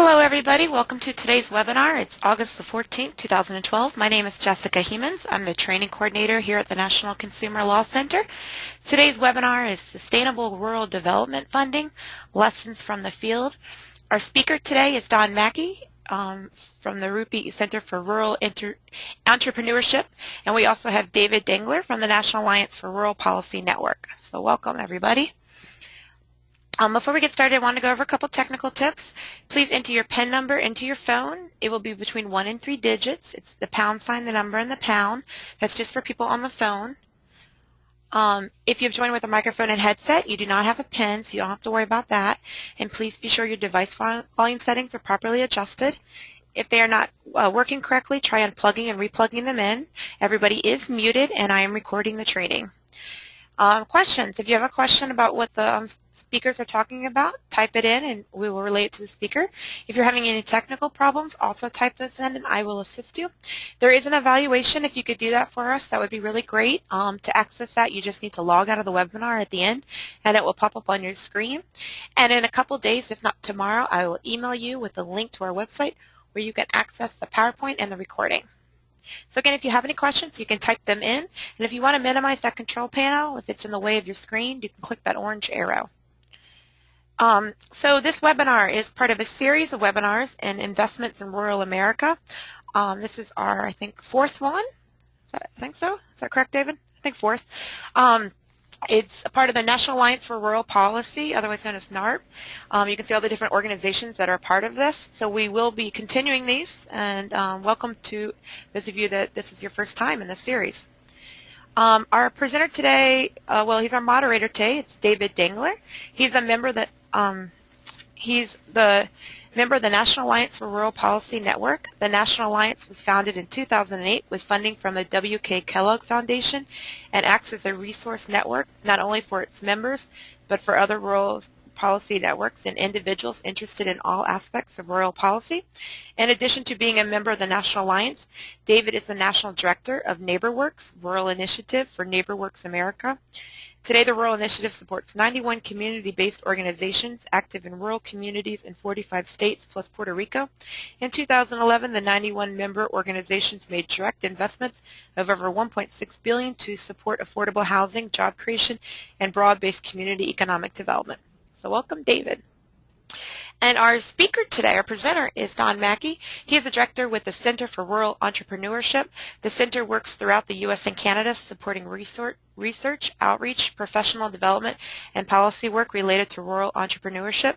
Hello everybody, welcome to today's webinar. It's August the 14th, 2012. My name is Jessica Hemans. I'm the training coordinator here at the National Consumer Law Center. Today's webinar is Sustainable Rural Development Funding, Lessons from the Field. Our speaker today is Don Macke from the RUPRI Center for Rural Entrepreneurship, and we also have David Dangler from the National Alliance for Rural Policy Network. So welcome everybody. Before we get started, I want to go over a couple technical tips. Please enter your PIN number into your phone. It will be between 1 and 3 digits. It's the pound sign, the number, and the pound. That's just for people on the phone. If you've joined with a microphone and headset, you do not have a PIN, so you don't have to worry about that. And please be sure your device volume settings are properly adjusted. If they are not working correctly, try unplugging and replugging them in. Everybody is muted, and I am recording the training. Questions. If you have a question about what the speakers are talking about, type it in and we will relay it to the speaker. If you're having any technical problems, also type those in and I will assist you. There is an evaluation. If you could do that for us, that would be really great. To access that, you just need to log out of the webinar at the end and it will pop up on your screen. And in a couple days, if not tomorrow, I will email you with a link to our website where you can access the PowerPoint and the recording. So again, if you have any questions, you can type them in. And if you want to minimize that control panel, if it's in the way of your screen, you can click that orange arrow. So this webinar is part of a series of webinars in investments in rural America. This is our, I think, fourth one. I think so. Is that correct, David? I think fourth. It's a part of the National Alliance for Rural Policy, otherwise known as NARP. You can see all the different organizations that are part of this. So we will be continuing these, and welcome to those of you that this is your first time in this series. Our presenter today, well, he's our moderator today. It's David Dangler. He's a member that he's the member of the National Alliance for Rural Policy Network. The National Alliance was founded in 2008 with funding from the W.K. Kellogg Foundation and acts as a resource network not only for its members but for other rural policy networks and individuals interested in all aspects of rural policy. In addition to being a member of the National Alliance, David is the National Director of NeighborWorks, Rural Initiative for NeighborWorks America. Today, the Rural Initiative supports 91 community-based organizations active in rural communities in 45 states plus Puerto Rico. In 2011, the 91 member organizations made direct investments of over $1.6 billion to support affordable housing, job creation, and broad-based community economic development. So welcome, David. And our speaker today, our presenter, is Don Macke. He is a director with the Center for Rural Entrepreneurship. The center works throughout the U.S. and Canada supporting research, outreach, professional development, and policy work related to rural entrepreneurship.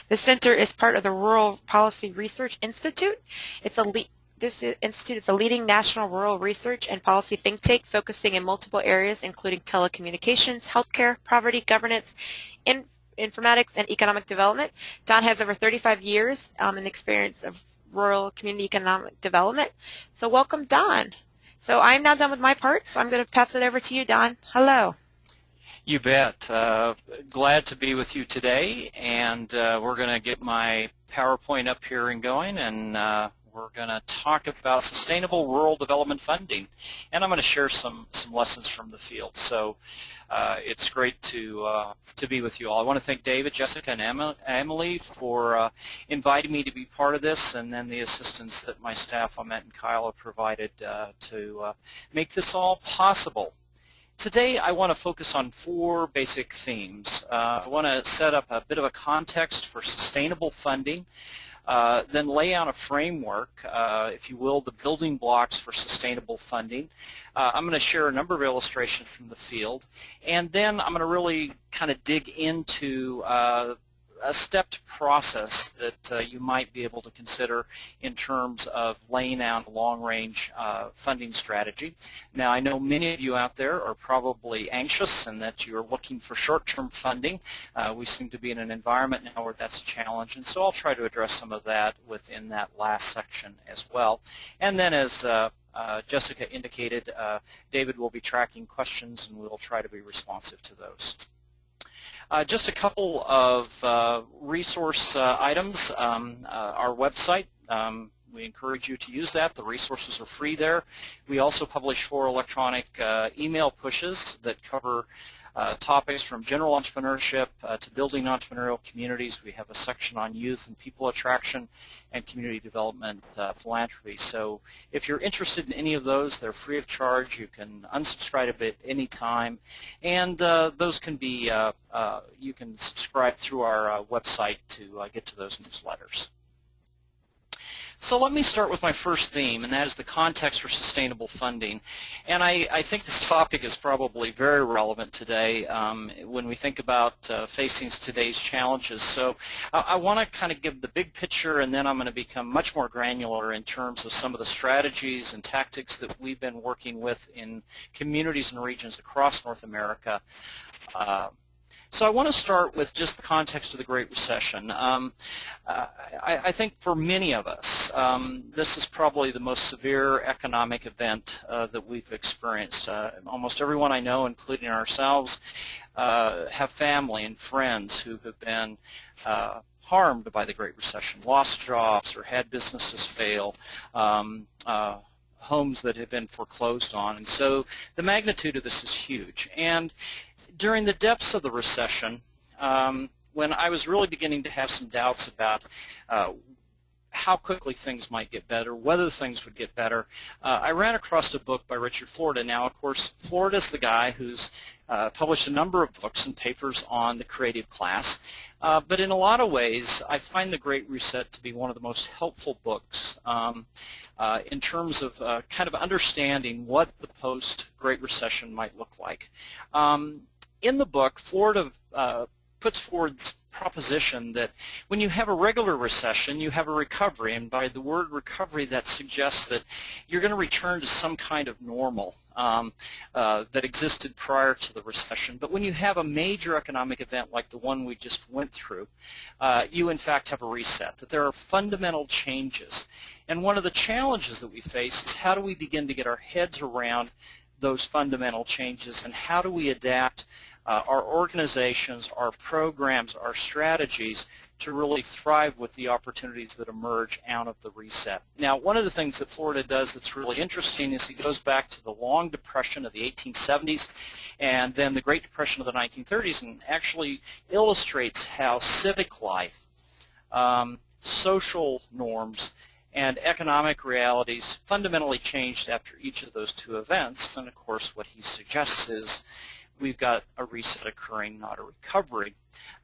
The center is part of the Rural Policy Research Institute. This institute is a leading national rural research and policy think tank focusing in multiple areas including telecommunications, healthcare, poverty, governance, informatics, and economic development. Don has over 35 years in experience of rural community economic development. So welcome, Don. So I'm now done with my part, so I'm going to pass it over to you, Don. Hello. You bet. Glad to be with you today, and we're going to get my PowerPoint up here and going, and we're going to talk about sustainable rural development funding, and I'm going to share some lessons from the field. So it's great to be with you all. I want to thank David, Jessica, and Emily for inviting me to be part of this, and then the assistance that my staff, Ahmet and Kyle, have provided to make this all possible. Today I want to focus on 4 basic themes. I want to set up a bit of a context for sustainable funding, then lay out a framework, if you will, the building blocks for sustainable funding. I'm going to share a number of illustrations from the field, and then I'm going to really kind of dig into a stepped process that you might be able to consider in terms of laying out a long-range funding strategy. Now, I know many of you out there are probably anxious and that you're looking for short-term funding. We seem to be in an environment now where that's a challenge, and so I'll try to address some of that within that last section as well. And then as Jessica indicated, David will be tracking questions and we'll try to be responsive to those. Just a couple of resource items. Our website, we encourage you to use that. The resources are free there. We also publish 4 electronic email pushes that cover topics from general entrepreneurship to building entrepreneurial communities. We have a section on youth and people attraction and community development philanthropy. So if you're interested in any of those, they're free of charge. You can unsubscribe at any time, and those can be you can subscribe through our website to get to those newsletters. So let me start with my first theme, and that is the context for sustainable funding. And I think this topic is probably very relevant today when we think about facing today's challenges. So I want to kind of give the big picture, and then I'm going to become much more granular in terms of some of the strategies and tactics that we've been working with in communities and regions across North America. So I want to start with just the context of the Great Recession. I think for many of us, this is probably the most severe economic event that we've experienced. Almost everyone I know, including ourselves, have family and friends who have been harmed by the Great Recession, lost jobs or had businesses fail, homes that have been foreclosed on. And so the magnitude of this is huge. And during the depths of the recession, when I was really beginning to have some doubts about how quickly things might get better, whether things would get better, I ran across a book by Richard Florida. Now, of course, Florida's the guy who's published a number of books and papers on the creative class, but in a lot of ways, I find The Great Reset to be one of the most helpful books in terms of kind of understanding what the post-Great Recession might look like. In the book, Florida puts forward this proposition that when you have a regular recession, you have a recovery, and by the word recovery, that suggests that you're going to return to some kind of normal that existed prior to the recession. But when you have a major economic event like the one we just went through, you in fact have a reset, that there are fundamental changes. And one of the challenges that we face is how do we begin to get our heads around those fundamental changes, and how do we adapt our organizations, our programs, our strategies to really thrive with the opportunities that emerge out of the reset. Now, one of the things that Florida does that's really interesting is he goes back to the long depression of the 1870s and then the Great Depression of the 1930s and actually illustrates how civic life, social norms, and economic realities fundamentally changed after each of those two events. And of course, what he suggests is we've got a reset occurring, not a recovery,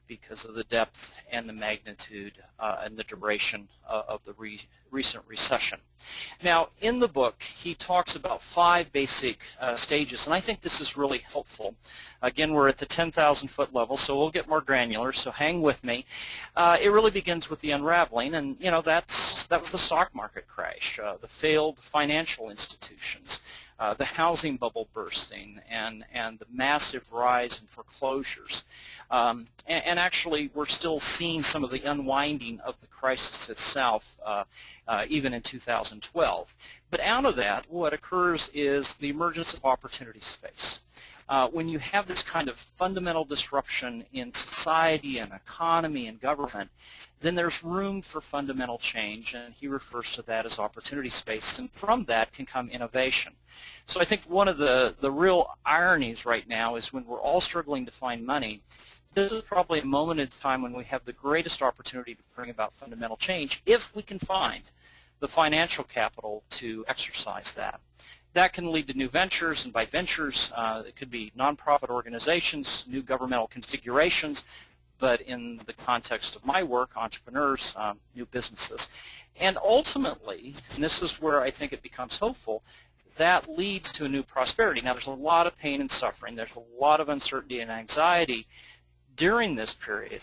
because of the depth and the magnitude and the duration of the recent recession. Now, in the book, he talks about 5 basic stages, and I think this is really helpful. Again, we're at the 10,000-foot level, so we'll get more granular, so hang with me. It really begins with the unraveling, and you know that was the stock market crash, the failed financial institutions, the housing bubble bursting, and the massive rise in foreclosures. And actually, we're still seeing some of the unwinding of the crisis itself, even in 2012. But out of that, what occurs is the emergence of opportunity space. When you have this kind of fundamental disruption in society and economy and government, then there's room for fundamental change, and he refers to that as opportunity space, and from that can come innovation. So I think one of the real ironies right now is when we're all struggling to find money, this is probably a moment in time when we have the greatest opportunity to bring about fundamental change if we can find the financial capital to exercise that. That can lead to new ventures, and by ventures, it could be nonprofit organizations, new governmental configurations, but in the context of my work, entrepreneurs, new businesses. And ultimately, and this is where I think it becomes hopeful, that leads to a new prosperity. Now, there's a lot of pain and suffering. There's a lot of uncertainty and anxiety during this period,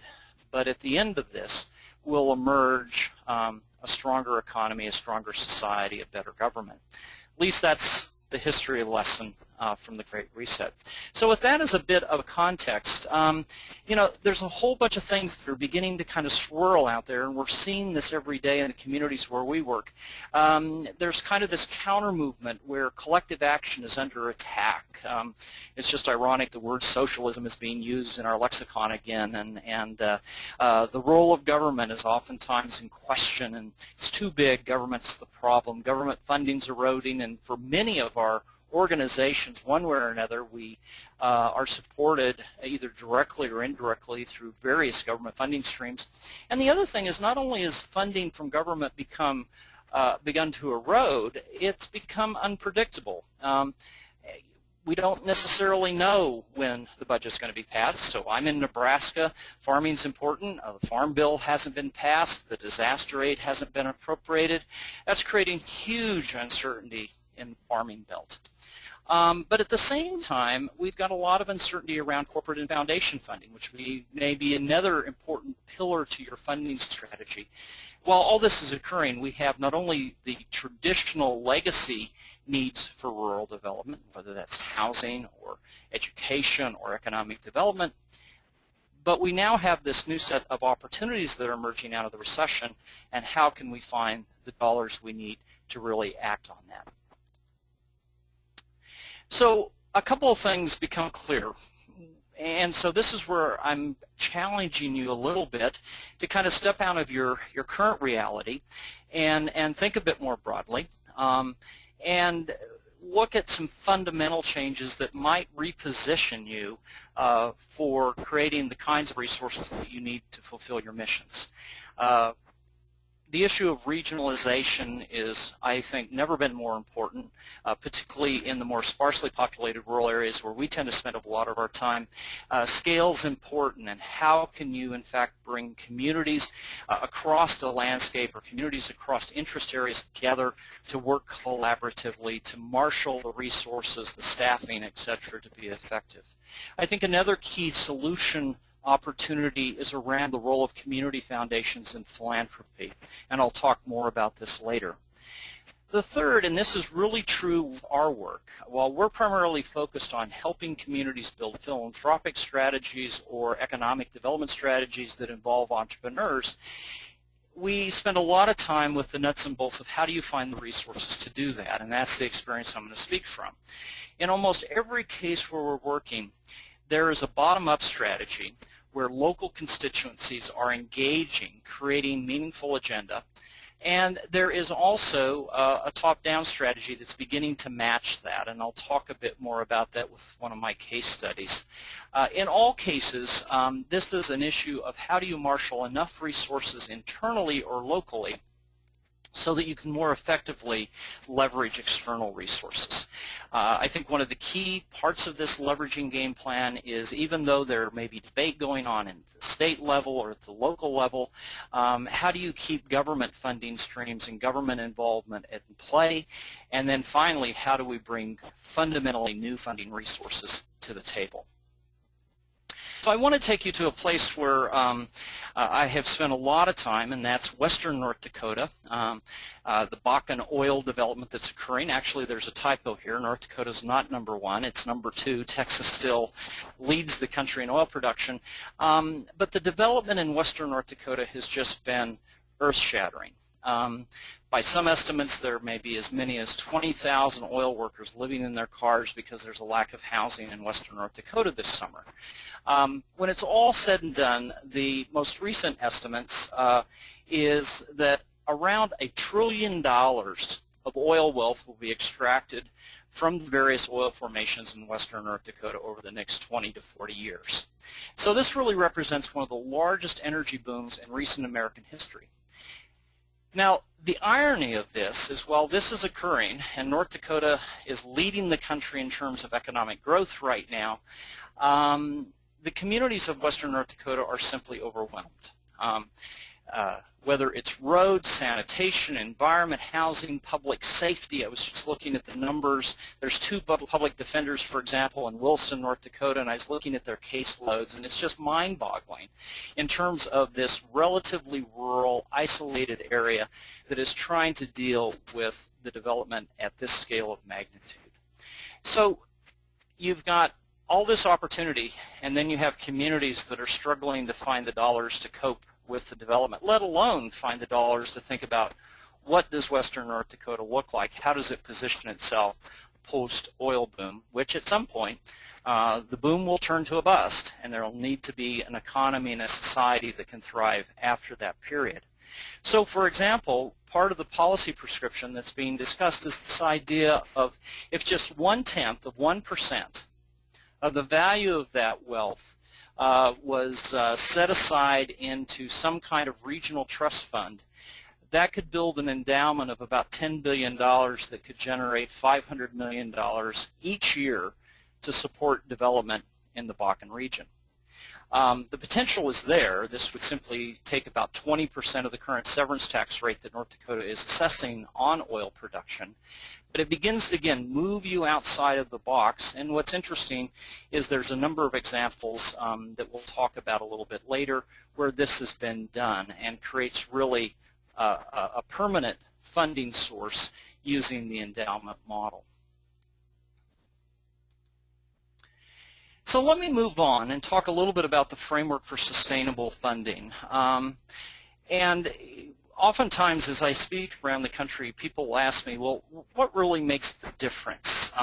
but at the end of this will emerge a stronger economy, a stronger society, a better government. At least that's the history lesson from the Great Reset. So with that as a bit of a context, you know, there's a whole bunch of things that are beginning to kind of swirl out there, and we're seeing this every day in the communities where we work. There's kind of this counter movement where collective action is under attack. It's just ironic the word socialism is being used in our lexicon again, and the role of government is oftentimes in question, and it's too big, government's the problem, government funding's eroding, and for many of our organizations, one way or another, we are supported either directly or indirectly through various government funding streams. And the other thing is, not only has funding from government begun to erode, it's become unpredictable. We don't necessarily know when the budget's going to be passed. So I'm in Nebraska. Farming's important. The Farm Bill hasn't been passed. The disaster aid hasn't been appropriated. That's creating huge uncertainty in the farming belt. But at the same time, we've got a lot of uncertainty around corporate and foundation funding, which may be another important pillar to your funding strategy. While all this is occurring, we have not only the traditional legacy needs for rural development, whether that's housing or education or economic development, but we now have this new set of opportunities that are emerging out of the recession, and how can we find the dollars we need to really act on that. So a couple of things become clear. And so this is where I'm challenging you a little bit to kind of step out of your current reality and think a bit more broadly, and look at some fundamental changes that might reposition you for creating the kinds of resources that you need to fulfill your missions. The issue of regionalization is, I think, never been more important, particularly in the more sparsely populated rural areas where we tend to spend a lot of our time. Scale's important, and how can you, in fact, bring communities across the landscape or communities across interest areas together to work collaboratively, to marshal the resources, the staffing, etc., to be effective. I think another key solution opportunity is around the role of community foundations in philanthropy, and I'll talk more about this later. The third, and this is really true of our work, while we're primarily focused on helping communities build philanthropic strategies or economic development strategies that involve entrepreneurs, we spend a lot of time with the nuts and bolts of how do you find the resources to do that, and that's the experience I'm going to speak from. In almost every case where we're working, there is a bottom-up strategy where local constituencies are engaging, creating meaningful agenda, and there is also a top-down strategy that's beginning to match that, and I'll talk a bit more about that with one of my case studies. In all cases, this is an issue of how do you marshal enough resources internally or locally so that you can more effectively leverage external resources. I think one of the key parts of this leveraging game plan is, even though there may be debate going on at the state level or at the local level, how do you keep government funding streams and government involvement at play? And then finally, how do we bring fundamentally new funding resources to the table? So I want to take you to a place where I have spent a lot of time, and that's western North Dakota, the Bakken oil development that's occurring. Actually, there's a typo here. North Dakota is not #1. It's #2. Texas still leads the country in oil production. But the development in western North Dakota has just been earth-shattering. By some estimates, there may be as many as 20,000 oil workers living in their cars because there's a lack of housing in western North Dakota this summer. When it's all said and done, the most recent estimates is that around $1 trillion of oil wealth will be extracted from the various oil formations in western North Dakota over the next 20 to 40 years. So this really represents one of the largest energy booms in recent American history. Now, the irony of this is, while this is occurring, and North Dakota is leading the country in terms of economic growth right now, the communities of western North Dakota are simply overwhelmed. Whether it's roads, sanitation, environment, housing, public safety. I was just looking at the numbers. There's 2 public defenders, for example, in Wilson, North Dakota, and I was looking at their caseloads, and it's just mind-boggling in terms of this relatively rural, isolated area that is trying to deal with the development at this scale of magnitude. So you've got all this opportunity, and then you have communities that are struggling to find the dollars to cope with the development, let alone find the dollars to think about what does western North Dakota look like, how does it position itself post-oil boom, which at some point the boom will turn to a bust, and there will need to be an economy and a society that can thrive after that period. So for example, part of the policy prescription that's being discussed is this idea of if just 1/10 of 1% of the value of that wealth was set aside into some kind of regional trust fund, that could build an endowment of about $10 billion that could generate $500 million each year to support development in the Bakken region. The potential is there. This would simply take about 20% of the current severance tax rate that North Dakota is assessing on oil production. But it begins to, again, move you outside of the box. And what's interesting is there's a number of examples that we'll talk about a little bit later where this has been done and creates really a permanent funding source using the endowment model. So let me move on and talk a little bit about the framework for sustainable funding. And oftentimes as I speak around the country, people will ask me, well, what really makes the difference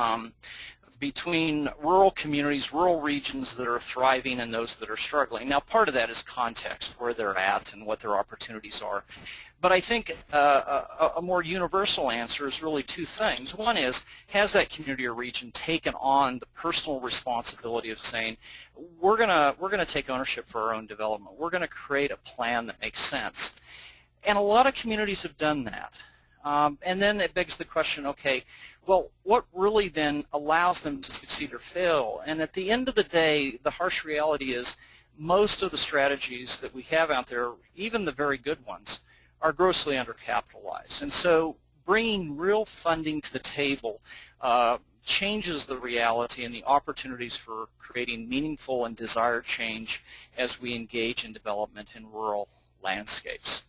between rural communities, rural regions that are thriving and those that are struggling? Now, part of that is context, where they're at and what their opportunities are. But I think a more universal answer is really two things. One is, has that community or region taken on the personal responsibility of saying, we're gonna take ownership for our own development. We're gonna create a plan that makes sense. And a lot of communities have done that. And then it begs the question, okay, well, what really then allows them to succeed or fail? And at the end of the day, the harsh reality is most of the strategies that we have out there, even the very good ones, are grossly undercapitalized. And so bringing real funding to the table changes the reality and the opportunities for creating meaningful and desired change as we engage in development in rural landscapes.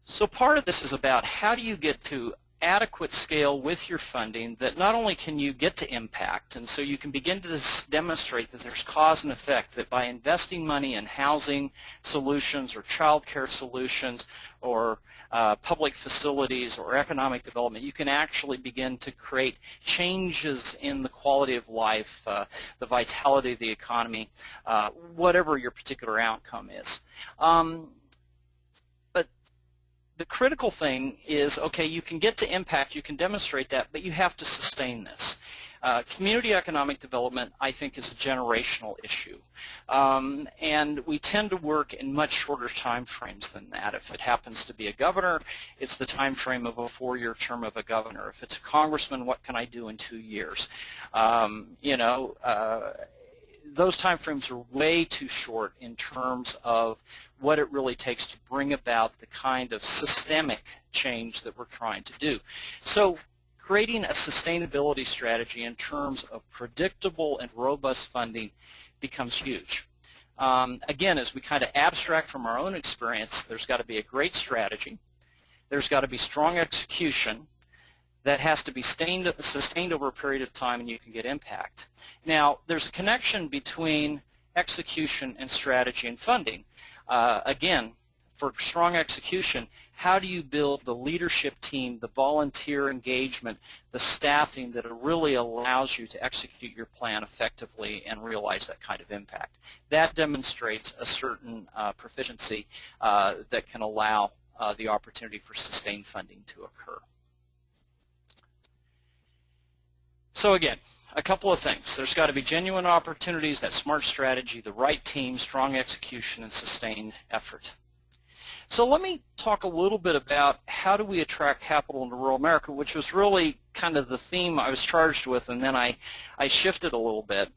So part of this is about how do you get to adequate scale with your funding that not only can you get to impact, and so you can begin to demonstrate that there's cause and effect, that by investing money in housing solutions or child care solutions or public facilities or economic development, you can actually begin to create changes in the quality of life, the vitality of the economy, whatever your particular outcome is. The critical thing is, okay, you can get to impact, you can demonstrate that, but you have to sustain this. Community economic development, I think, is a generational issue. And we tend to work in much shorter time frames than that. If it happens to be a governor, it's the time frame of a 4-year term of a governor. If it's a congressman, what can I do in 2 years? Those time frames are way too short in terms of what it really takes to bring about the kind of systemic change that we're trying to do. So creating a sustainability strategy in terms of predictable and robust funding becomes huge. Again, as we kind of abstract from our own experience, there's got to be a great strategy. There's got to be strong execution. That has to be sustained over a period of time, and you can get impact. Now, there's a connection between execution and strategy and funding. Again, for strong execution, how do you build the leadership team, the volunteer engagement, the staffing that really allows you to execute your plan effectively and realize that kind of impact? That demonstrates a certain proficiency that can allow the opportunity for sustained funding to occur. So again, a couple of things. There's got to be genuine opportunities, that smart strategy, the right team, strong execution, and sustained effort. So let me talk a little bit about how do we attract capital into rural America, which was really kind of the theme I was charged with, and then I shifted a little bit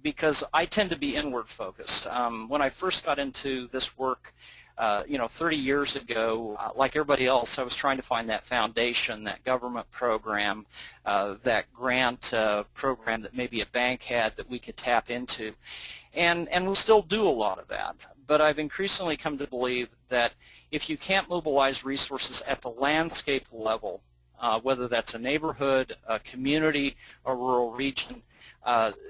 because I tend to be inward focused. When I first got into this work 30 years ago, like everybody else, I was trying to find that foundation, that government program, that grant program that maybe a bank had that we could tap into. And we'll still do a lot of that. But I've increasingly come to believe that if you can't mobilize resources at the landscape level, whether that's a neighborhood, a community, a rural region,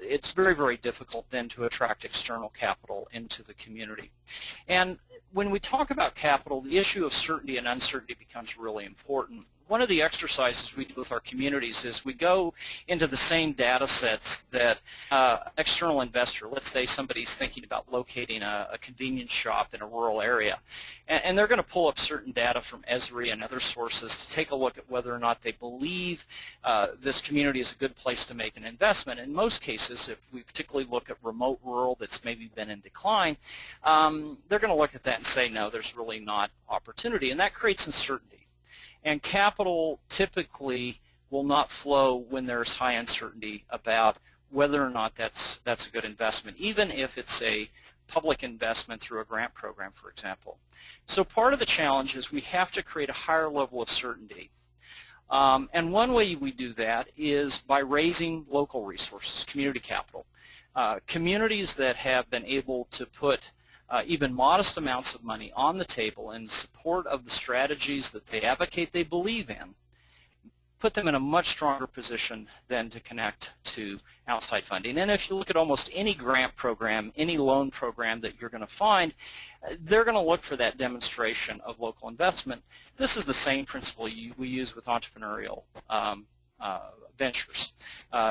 it's very, very difficult then to attract external capital into the community. And when we talk about capital, the issue of certainty and uncertainty becomes really important. One of the exercises we do with our communities is we go into the same data sets that external investor, let's say somebody's thinking about locating a convenience shop in a rural area, and they're going to pull up certain data from ESRI and other sources to take a look at whether or not they believe this community is a good place to make an investment. In most cases, if we particularly look at remote rural that's maybe been in decline, they're going to look at that and say, no, there's really not opportunity, and that creates uncertainty. And capital typically will not flow when there's high uncertainty about whether or not that's a good investment, even if it's a public investment through a grant program, for example. So part of the challenge is we have to create a higher level of certainty. And one way we do that is by raising local resources, community capital. Communities that have been able to put even modest amounts of money on the table in support of the strategies that they advocate they believe in, put them in a much stronger position than to connect to outside funding. And if you look at almost any grant program, any loan program that you're going to find, they're going to look for that demonstration of local investment. This is the same principle we use with entrepreneurial ventures.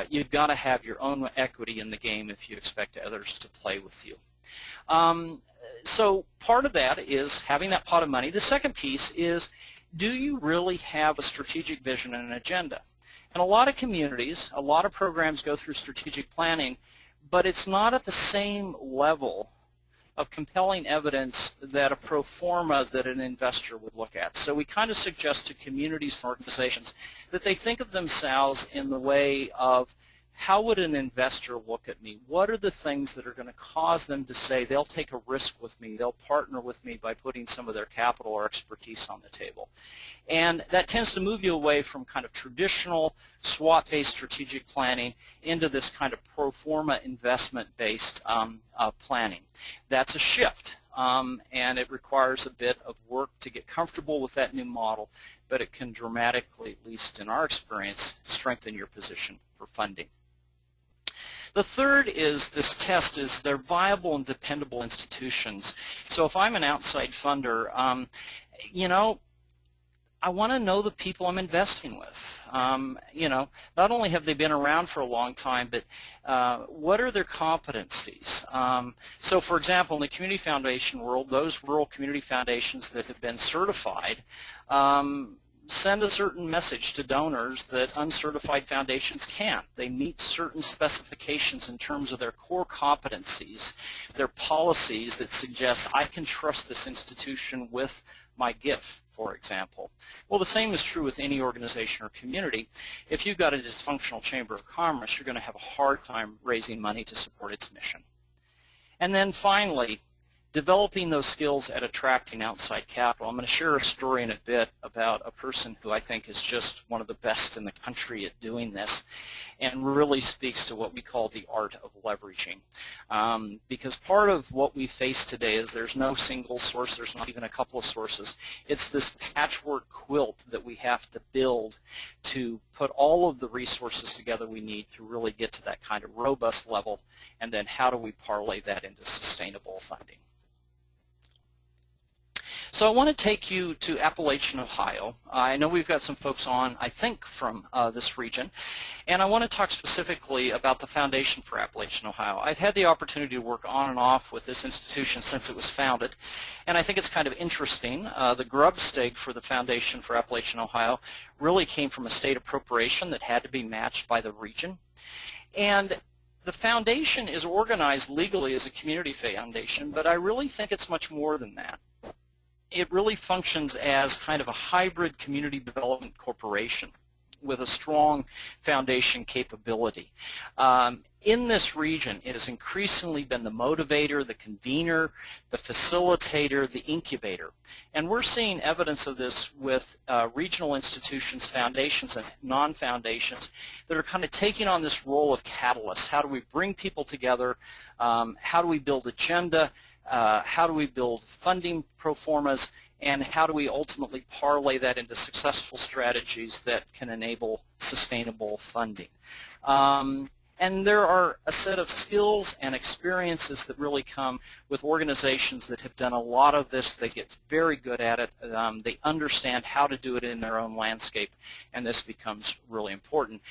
You've got to have your own equity in the game if you expect others to play with you. So part of that is having that pot of money. The second piece is, do you really have a strategic vision and an agenda? And a lot of communities, a lot of programs go through strategic planning, but it's not at the same level of compelling evidence that a pro forma that an investor would look at. So we kind of suggest to communities and organizations that they think of themselves in the way of, how would an investor look at me? What are the things that are going to cause them to say they'll take a risk with me, they'll partner with me by putting some of their capital or expertise on the table? And that tends to move you away from kind of traditional SWOT-based strategic planning into this kind of pro forma investment-based planning. That's a shift, and it requires a bit of work to get comfortable with that new model, but it can dramatically, at least in our experience, strengthen your position for funding. The third is this test is they're viable and dependable institutions. So if I'm an outside funder, you know, I want to know the people I'm investing with. You know, not only have they been around for a long time, but what are their competencies? So for example, in the community foundation world, those rural community foundations that have been certified send a certain message to donors that uncertified foundations can't. They meet certain specifications in terms of their core competencies, their policies that suggest I can trust this institution with my gift, for example. Well, the same is true with any organization or community. If you've got a dysfunctional chamber of commerce, you're going to have a hard time raising money to support its mission. And then finally, developing those skills at attracting outside capital. I'm going to share a story in a bit about a person who I think is just one of the best in the country at doing this, and really speaks to what we call the art of leveraging. Because part of what we face today is there's no single source, there's not even a couple of sources. It's this patchwork quilt that we have to build to put all of the resources together we need to really get to that kind of robust level, and then how do we parlay that into sustainable funding. So I want to take you to Appalachian, Ohio. I know we've got some folks on, I think, from this region, and I want to talk specifically about the Foundation for Appalachian, Ohio. I've had the opportunity to work on and off with this institution since it was founded, and I think it's kind of interesting. The grub stake for the Foundation for Appalachian, Ohio really came from a state appropriation that had to be matched by the region. And the foundation is organized legally as a community foundation, but I really think it's much more than that. It really functions as kind of a hybrid community development corporation with a strong foundation capability. In this region, it has increasingly been the motivator, the convener, the facilitator, the incubator. And we're seeing evidence of this with regional institutions, foundations, and non-foundations that are kind of taking on this role of catalysts. How do we bring people together? How do we build agenda? How do we build funding pro formas? And how do we ultimately parlay that into successful strategies that can enable sustainable funding? And there are a set of skills and experiences that really come with organizations that have done a lot of this. They get very good at it. They understand how to do it in their own landscape, and this becomes really important.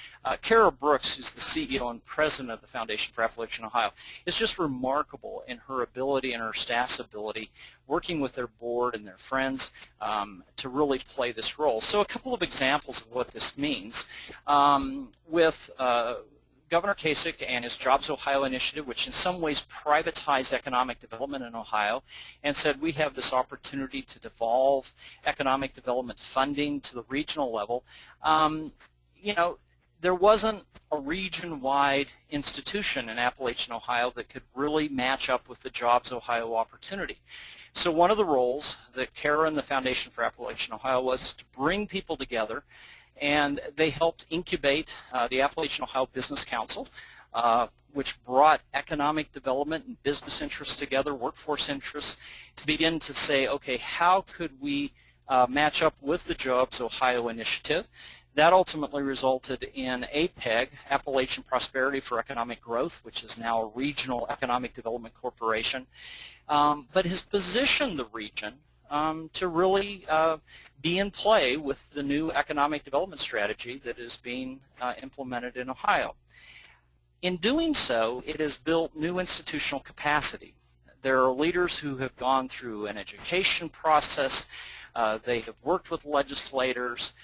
Kara Brooks, who's the CEO and president of the Foundation for Appalachian Ohio, is just remarkable in her ability and her staff's ability, working with their board and their friends to really play this role. So a couple of examples of what this means. With Governor Kasich and his Jobs Ohio initiative, which in some ways privatized economic development in Ohio and said we have this opportunity to devolve economic development funding to the regional level, you know, there wasn't a region-wide institution in Appalachian Ohio that could really match up with the Jobs Ohio opportunity. So one of the roles that Kara and the Foundation for Appalachian Ohio was to bring people together, and they helped incubate the Appalachian Ohio Business Council, which brought economic development and business interests together, workforce interests, to begin to say, okay, how could we match up with the Jobs Ohio initiative? That ultimately resulted in APEG, Appalachian Prosperity for Economic Growth, which is now a regional economic development corporation, but has positioned the region to really be in play with the new economic development strategy that is being implemented in Ohio. In doing so, it has built new institutional capacity. There are leaders who have gone through an education process. They have worked with legislators.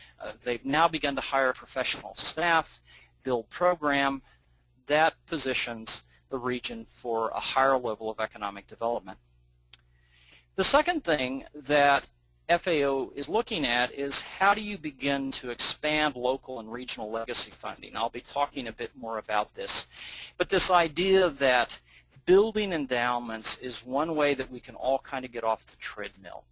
They've now begun to hire professional staff, build program. That positions the region for a higher level of economic development. The second thing that FAO is looking at is how do you begin to expand local and regional legacy funding. I'll be talking a bit more about this. But this idea that building endowments is one way that we can all kind of get off the treadmill.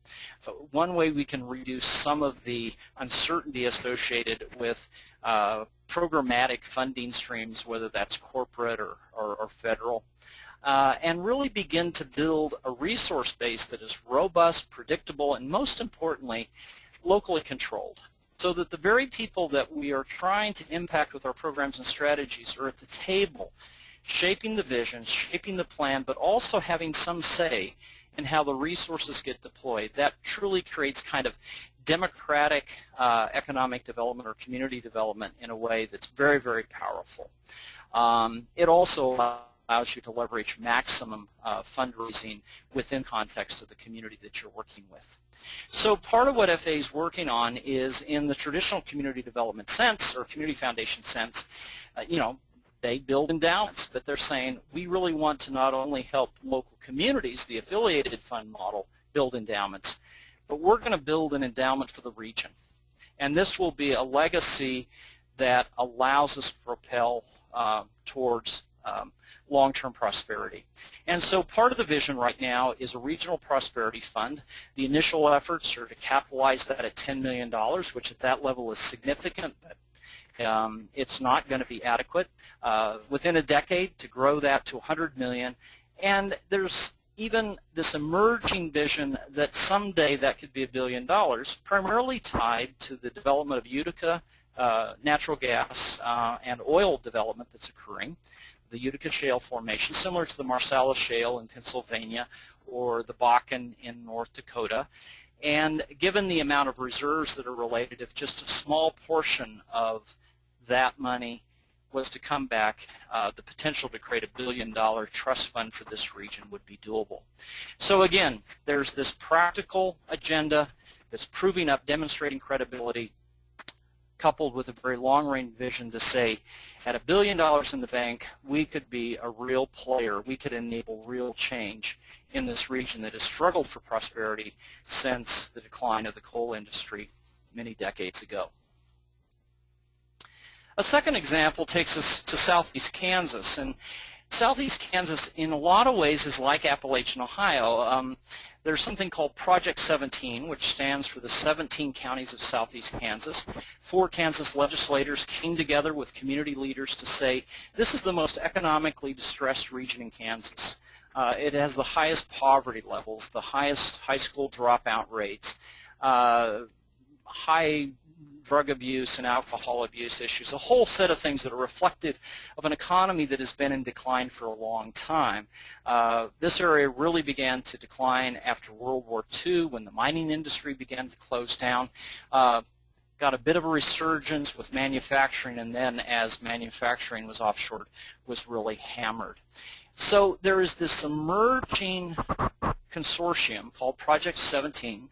One way we can reduce some of the uncertainty associated with programmatic funding streams, whether that's corporate or federal. And really begin to build a resource base that is robust, predictable, and most importantly, locally controlled, so that the very people that we are trying to impact with our programs and strategies are at the table, shaping the vision, shaping the plan, but also having some say in how the resources get deployed. That truly creates kind of democratic economic development or community development in a way that's very, very powerful. It also allows you to leverage maximum fundraising within context of the community that you're working with. So part of what FA is working on is in the traditional community development sense or community foundation sense, you know, they build endowments, but they're saying we really want to not only help local communities, the affiliated fund model, build endowments, but we're going to build an endowment for the region. And this will be a legacy that allows us to propel towards long-term prosperity. And so part of the vision right now is a regional prosperity fund. The initial efforts are to capitalize that at $10 million, which at that level is significant, but it's not going to be adequate. Within a decade, to grow that to $100 million. And there's even this emerging vision that someday that could be $1 billion, primarily tied to the development of Utica natural gas and oil development that's occurring. The Utica Shale Formation, similar to the Marcellus Shale in Pennsylvania or the Bakken in North Dakota. And given the amount of reserves that are related, if just a small portion of that money was to come back, the potential to create $1 billion trust fund for this region would be doable. So again, there's this practical agenda that's proving up, demonstrating credibility, coupled with a very long-range vision to say, at $1 billion in the bank, we could be a real player. We could enable real change in this region that has struggled for prosperity since the decline of the coal industry many decades ago. A second example takes us to southeast Kansas. And southeast Kansas, in a lot of ways, is like Appalachian Ohio. There's something called Project 17, which stands for the 17 counties of southeast Kansas. 4 Kansas legislators came together with community leaders to say, this is the most economically distressed region in Kansas. It has the highest poverty levels, the highest high school dropout rates, high drug abuse and alcohol abuse issues, a whole set of things that are reflective of an economy that has been in decline for a long time. This area really began to decline after World War II when the mining industry began to close down. Got a bit of a resurgence with manufacturing, and then as manufacturing was offshored, was really hammered. So there is this emerging consortium called Project 17.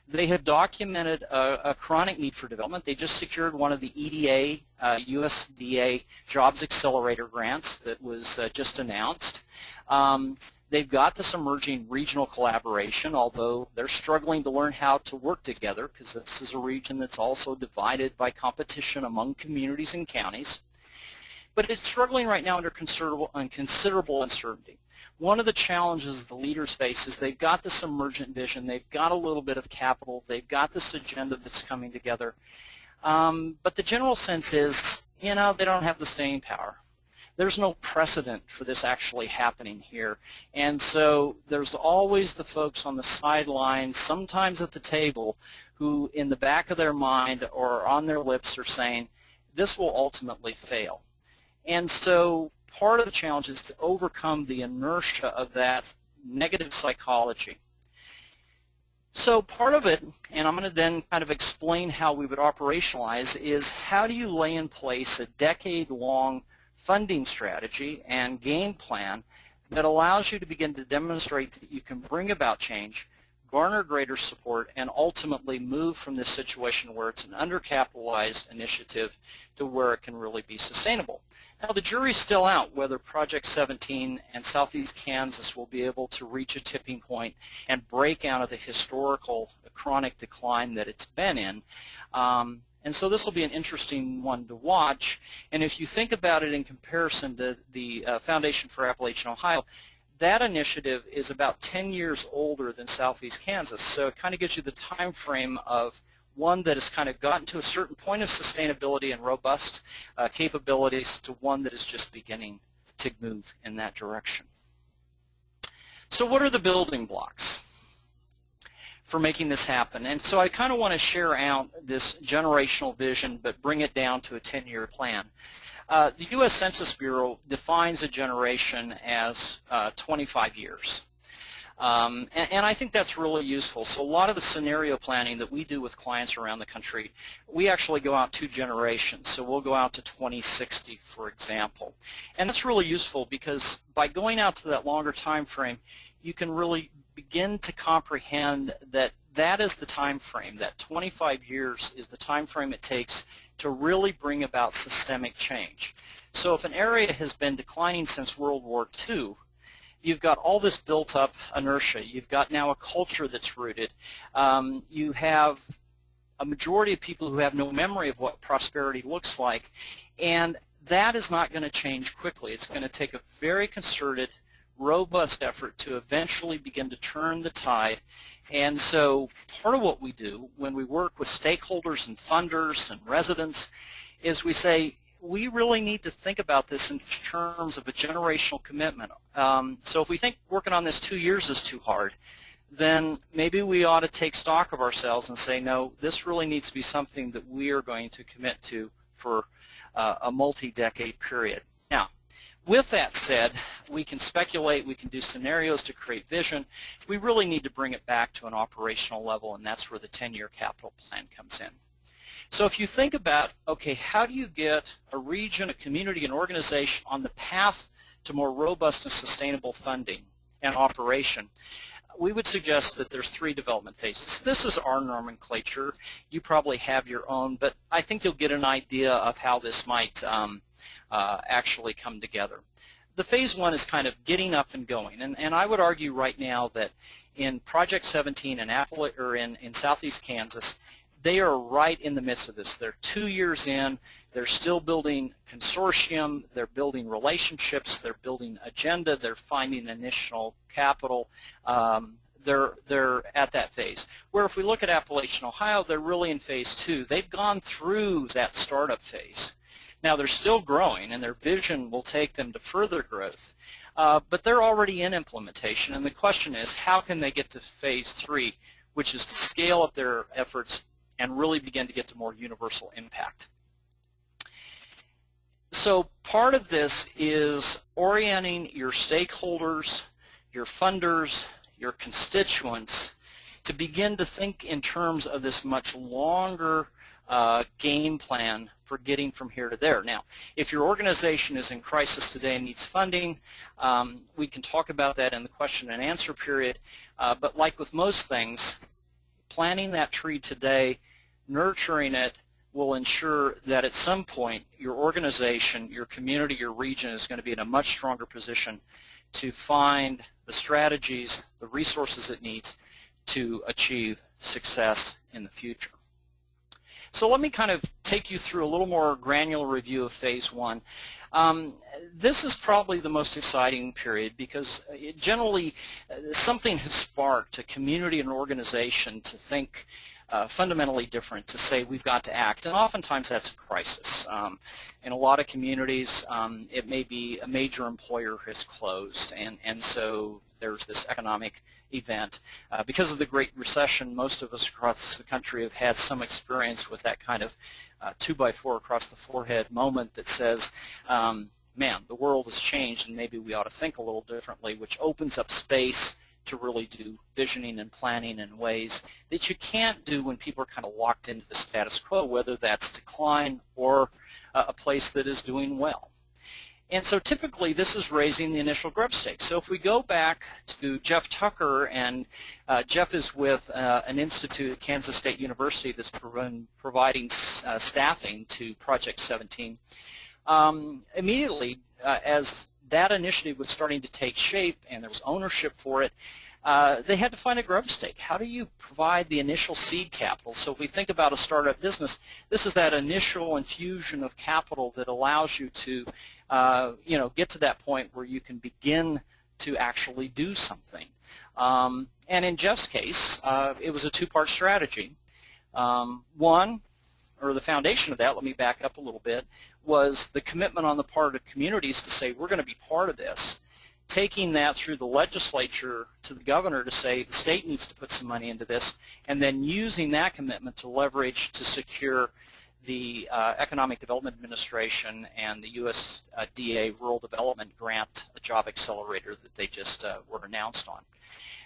They have documented a chronic need for development. They just secured one of the EDA, USDA Jobs Accelerator grants that was just announced. They've got this emerging regional collaboration, although they're struggling to learn how to work together because this is a region that's also divided by competition among communities and counties. But it's struggling right now under considerable uncertainty. One of the challenges the leaders face is they've got this emergent vision, they've got a little bit of capital, they've got this agenda that's coming together, but the general sense is, you know, they don't have the staying power. There's no precedent for this actually happening here, and so there's always the folks on the sidelines, sometimes at the table, who in the back of their mind or on their lips are saying, this will ultimately fail. And so part of the challenge is to overcome the inertia of that negative psychology. So part of it, and I'm going to then kind of explain how we would operationalize, is how do you lay in place a decade-long funding strategy and game plan that allows you to begin to demonstrate that you can bring about change, garner greater support, and ultimately move from this situation where it's an undercapitalized initiative to where it can really be sustainable. Now the jury's still out whether Project 17 and Southeast Kansas will be able to reach a tipping point and break out of the historical chronic decline that it's been in. And so this will be an interesting one to watch. And if you think about it in comparison to the Foundation for Appalachian Ohio, that initiative is about 10 years older than Southeast Kansas. So it kind of gives you the time frame of one that has kind of gotten to a certain point of sustainability and robust capabilities to one that is just beginning to move in that direction. So what are the building blocks for making this happen? And so I kind of want to share out this generational vision but bring it down to a 10-year plan. The U.S. Census Bureau defines a generation as 25 years. And I think that's really useful. So a lot of the scenario planning that we do with clients around the country, we actually go out 2 generations. So we'll go out to 2060, for example. And that's really useful because by going out to that longer time frame, you can really begin to comprehend that that is the time frame, that 25 years is the time frame it takes to really bring about systemic change. So if an area has been declining since World War II, you've got all this built up inertia. You've got now a culture that's rooted. You have a majority of people who have no memory of what prosperity looks like, and that is not going to change quickly. It's going to take a very concerted, robust effort to eventually begin to turn the tide. And so part of what we do when we work with stakeholders and funders and residents is we say, we really need to think about this in terms of a generational commitment. So if we think working on this 2 years is too hard, then maybe we ought to take stock of ourselves and say, no, this really needs to be something that we are going to commit to for a multi-decade period. Now, with that said, we can speculate, we can do scenarios to create vision. We really need to bring it back to an operational level, and that's where the 10-year capital plan comes in. So if you think about, okay, how do you get a region, a community, an organization on the path to more robust and sustainable funding and operation, we would suggest that there's 3 development phases. This is our nomenclature. You probably have your own, but I think you'll get an idea of how this might actually come together. The phase 1 is kind of getting up and going, and I would argue right now that in Project 17 in Southeast Kansas, they are right in the midst of this. They're 2 years in. They're still building consortium. They're building relationships. They're building agenda. They're finding initial capital. They're at that phase. Where if we look at Appalachian Ohio, they're really in phase 2. They've gone through that startup phase. Now they're still growing, and their vision will take them to further growth. But they're already in implementation, and the question is, how can they get to phase 3, which is to scale up their efforts and really begin to get to more universal impact. So part of this is orienting your stakeholders, your funders, your constituents to begin to think in terms of this much longer game plan for getting from here to there. Now, if your organization is in crisis today and needs funding, we can talk about that in the question and answer period, but like with most things, planting that tree today, nurturing it, will ensure that at some point your organization, your community, your region is going to be in a much stronger position to find the strategies, the resources it needs to achieve success in the future. So let me kind of take you through a little more granular review of phase one. This is probably the most exciting period because generally something has sparked a community and an organization to think fundamentally different, to say we've got to act, and oftentimes that's a crisis. In a lot of communities, it may be a major employer has closed, and so there's this economic event. Because of the Great Recession, most of us across the country have had some experience with that kind of 2x4 across the forehead moment that says, man, the world has changed and maybe we ought to think a little differently, which opens up space to really do visioning and planning in ways that you can't do when people are kind of locked into the status quo, whether that's decline or a place that is doing well. And so typically this is raising the initial grub stake. So if we go back to Jeff Tucker, and Jeff is with an institute at Kansas State University that's providing staffing to Project 17. Immediately as that initiative was starting to take shape and there was ownership for it, they had to find a grub stake. How do you provide the initial seed capital? So if we think about a startup business, this is that initial infusion of capital that allows you to get to that point where you can begin to actually do something. And in Jeff's case, it was a two-part strategy. One, or the foundation of that, let me back up a little bit, was the commitment on the part of communities to say we're going to be part of this, taking that through the legislature to the governor to say the state needs to put some money into this, and then using that commitment to leverage to secure the Economic Development Administration and the USDA Rural Development Grant, a job accelerator that they just were announced on.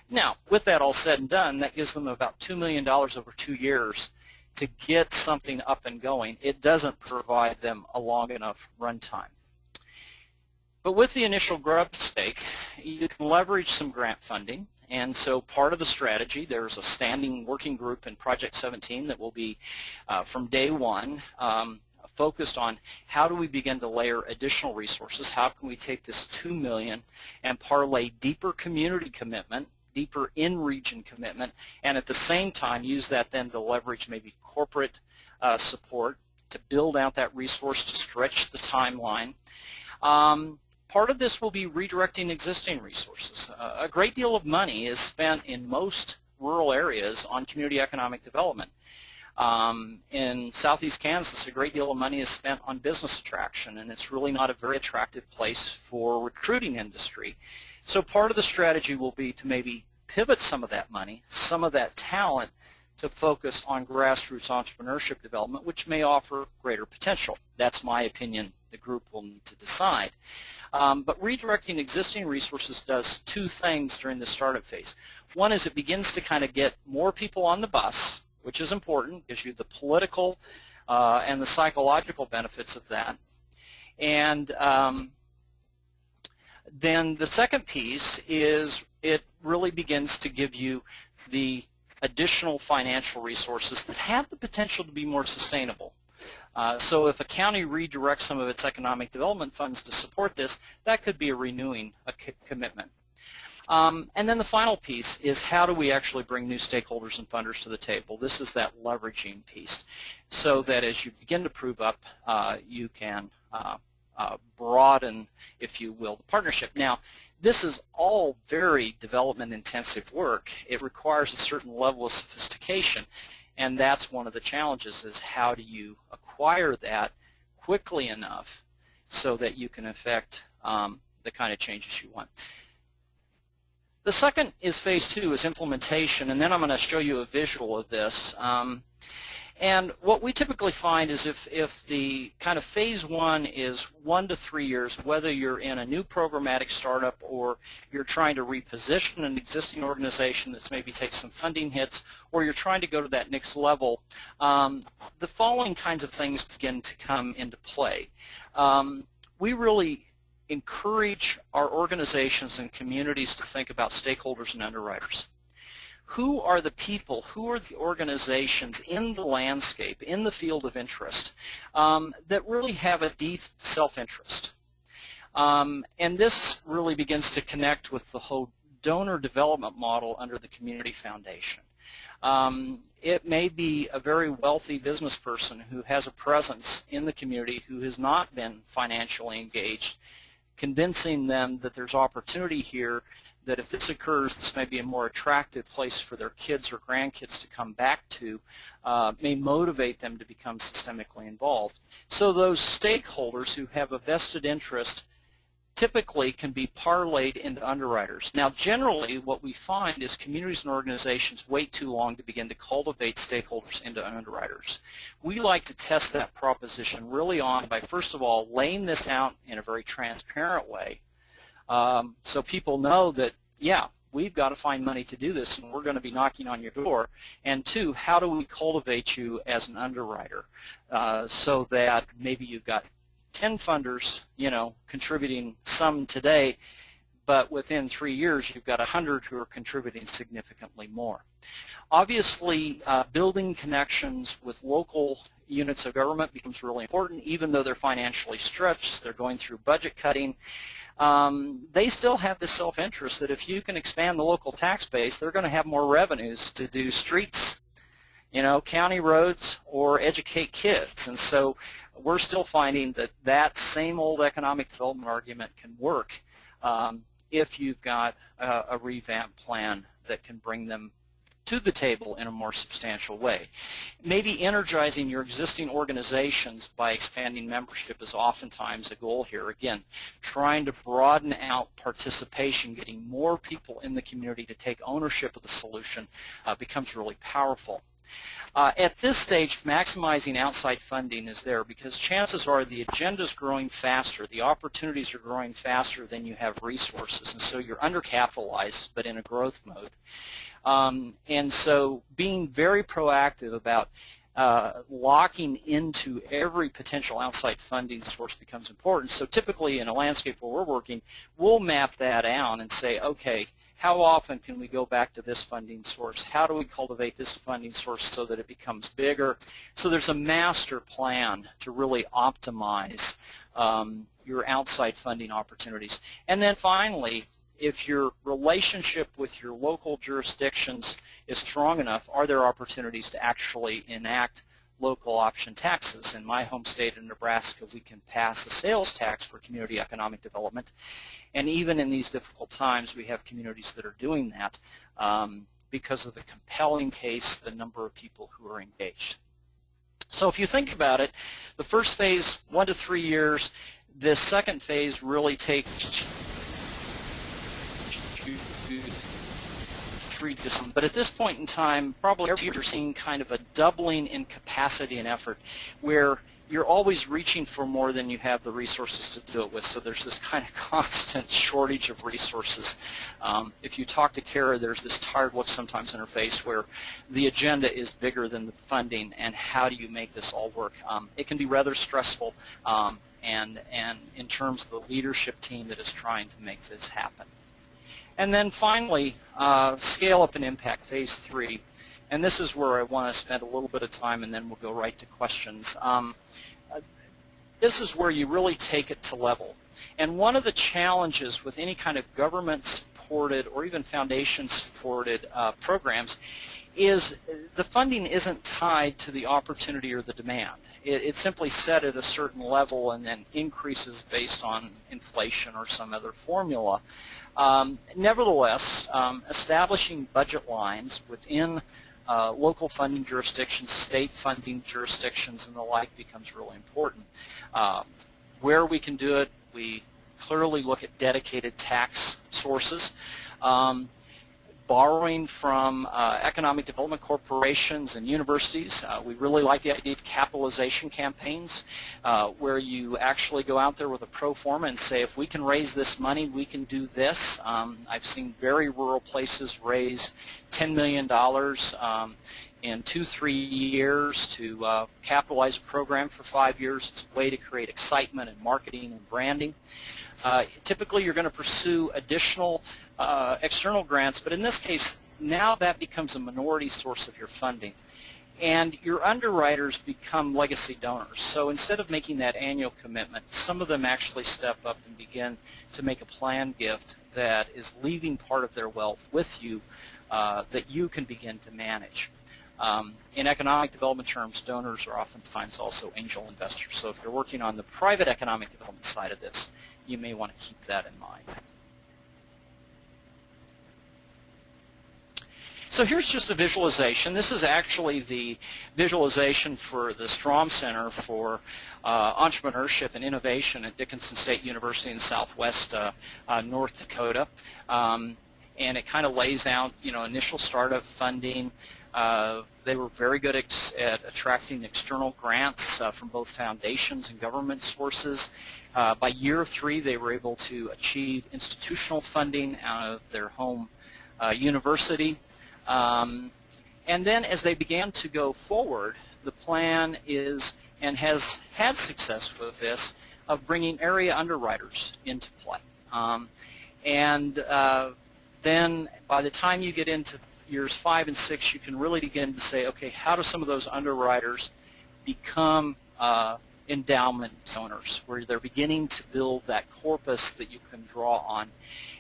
Now, with that all said and done, that gives them about $2 million over 2 years to get something up and going. It doesn't provide them a long enough runtime. But with the initial grub stake, you can leverage some grant funding. And so part of the strategy, there's a standing working group in Project 17 that will be, from day one, focused on how do we begin to layer additional resources, how can we take this $2 million and parlay deeper community commitment, deeper in-region commitment, and at the same time use that then to leverage maybe corporate support to build out that resource to stretch the timeline. Part of this will be redirecting existing resources. A great deal of money is spent in most rural areas on community economic development. In southeast Kansas, a great deal of money is spent on business attraction, and it's really not a very attractive place for recruiting industry. So part of the strategy will be to maybe pivot some of that money, some of that talent, to focus on grassroots entrepreneurship development, which may offer greater potential. That's my opinion. The group will need to decide. But redirecting existing resources does two things during the startup phase. One is it begins to kind of get more people on the bus, which is important, gives you the political and the psychological benefits of that. And then the second piece is it really begins to give you the additional financial resources that have the potential to be more sustainable. So if a county redirects some of its economic development funds to support this, that could be a renewing commitment. And then the final piece is how do we actually bring new stakeholders and funders to the table? This is that leveraging piece, so that as you begin to prove up, you can broaden, if you will, the partnership. Now, this is all very development-intensive work. It requires a certain level of sophistication, and that's one of the challenges, is how do you acquire that quickly enough so that you can affect the kind of changes you want. The second is phase two, is implementation, and then I'm going to show you a visual of this. And what we typically find is if the kind of phase one is 1 to 3 years, whether you're in a new programmatic startup or you're trying to reposition an existing organization that's maybe takes some funding hits, or you're trying to go to that next level, the following kinds of things begin to come into play. We really encourage our organizations and communities to think about stakeholders and underwriters. Who are the people, who are the organizations in the landscape, in the field of interest, that really have a deep self-interest? And this really begins to connect with the whole donor development model under the Community Foundation. It may be a very wealthy business person who has a presence in the community who has not been financially engaged, convincing them that there's opportunity here, that if this occurs, this may be a more attractive place for their kids or grandkids to come back to, may motivate them to become systemically involved. So those stakeholders who have a vested interest typically can be parlayed into underwriters. Now generally what we find is communities and organizations wait too long to begin to cultivate stakeholders into underwriters. We like to test that proposition really on by first of all laying this out in a very transparent way, so people know that, yeah, we've got to find money to do this and we're going to be knocking on your door. And two, how do we cultivate you as an underwriter so that maybe you've got 10 funders, contributing some today, but within 3 years you've got 100 who are contributing significantly more. Obviously, building connections with local units of government becomes really important. Even though they're financially stretched, they're going through budget cutting, they still have the self-interest that if you can expand the local tax base, they're going to have more revenues to do streets, county roads, or educate kids. And so we're still finding that that same old economic development argument can work if you've got a revamped plan that can bring them to the table in a more substantial way. Maybe energizing your existing organizations by expanding membership is oftentimes a goal here. Again, trying to broaden out participation, getting more people in the community to take ownership of the solution becomes really powerful. At this stage, maximizing outside funding is there because chances are the agenda is growing faster, the opportunities are growing faster than you have resources, and so you're undercapitalized but in a growth mode. And so being very proactive about locking into every potential outside funding source becomes important. So typically in a landscape where we're working, we'll map that out and say, okay, how often can we go back to this funding source? How do we cultivate this funding source so that it becomes bigger? So there's a master plan to really optimize your outside funding opportunities. And then finally, if your relationship with your local jurisdictions is strong enough, are there opportunities to actually enact local option taxes? In my home state of Nebraska, we can pass a sales tax for community economic development, and even in these difficult times, we have communities that are doing that because of the compelling case, the number of people who are engaged. So if you think about it, the first phase, 1 to 3 years, this second phase really takes but at this point in time, probably every year you're seeing kind of a doubling in capacity and effort where you're always reaching for more than you have the resources to do it with. So there's this kind of constant shortage of resources. If you talk to Kara, there's this tired look sometimes in her face where the agenda is bigger than the funding, and how do you make this all work? It can be rather stressful, and in terms of the leadership team that is trying to make this happen. And then finally, scale up and impact, phase 3. And this is where I want to spend a little bit of time, and then we'll go right to questions. This is where you really take it to level. And one of the challenges with any kind of government-supported or even foundation-supported programs is the funding isn't tied to the opportunity or the demand. It's simply set at a certain level and then increases based on inflation or some other formula. Nevertheless, establishing budget lines within local funding jurisdictions, state funding jurisdictions, and the like becomes really important. Where we can do it, we clearly look at dedicated tax sources. borrowing from economic development corporations and universities. We really like the idea of capitalization campaigns where you actually go out there with a pro forma and say, if we can raise this money, we can do this. I've seen very rural places raise $10 million in 2-3 years to capitalize a program for 5 years. It's a way to create excitement and marketing and branding. Typically you're going to pursue additional external grants, but in this case now that becomes a minority source of your funding. And your underwriters become legacy donors. So instead of making that annual commitment, some of them actually step up and begin to make a planned gift that is leaving part of their wealth with you that you can begin to manage. In economic development terms, donors are oftentimes also angel investors. So if you're working on the private economic development side of this, you may want to keep that in mind. So here's just a visualization. This is actually the visualization for the Strom Center for Entrepreneurship and Innovation at Dickinson State University in Southwest North Dakota. And it kind of lays out, initial startup funding. They were very good at attracting external grants from both foundations and government sources. By year 3, they were able to achieve institutional funding out of their home university. And then as they began to go forward, the plan is, and has had success with this, of bringing area underwriters into play. Then by the time you get into years 5 and 6, you can really begin to say, okay, how do some of those underwriters become endowment donors, where they're beginning to build that corpus that you can draw on.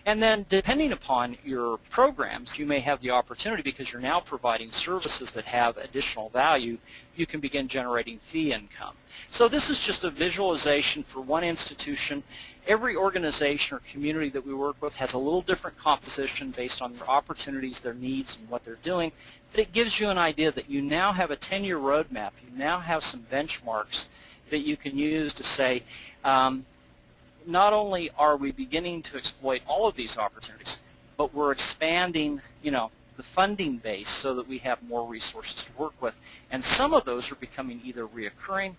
And then depending upon your programs, you may have the opportunity, because you're now providing services that have additional value, you can begin generating fee income. So this is just a visualization for one institution. Every organization or community that we work with has a little different composition based on their opportunities, their needs, and what they're doing. But it gives you an idea that you now have a 10-year roadmap. You now have some benchmarks that you can use to say, not only are we beginning to exploit all of these opportunities, but we're expanding, the funding base so that we have more resources to work with. And some of those are becoming either reoccurring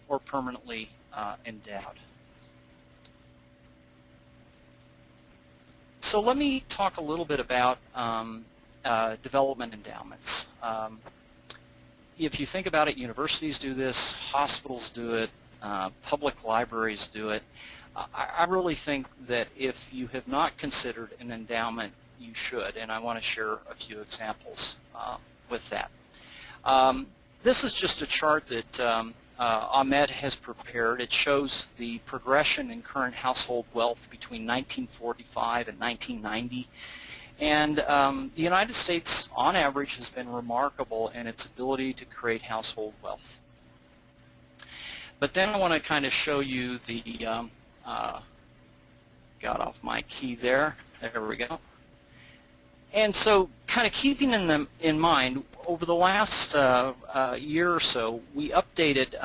or permanently endowed. So let me talk a little bit about development endowments. If you think about it, universities do this, hospitals do it, public libraries do it. I really think that if you have not considered an endowment, you should, and I want to share a few examples with that. This is just a chart that Ahmed has prepared. It shows the progression in current household wealth between 1945 and 1990. And the United States, on average, has been remarkable in its ability to create household wealth. But then I want to kind of show you the, got off my key there. There we go. And so kind of keeping them in mind, over the last year or so, we updated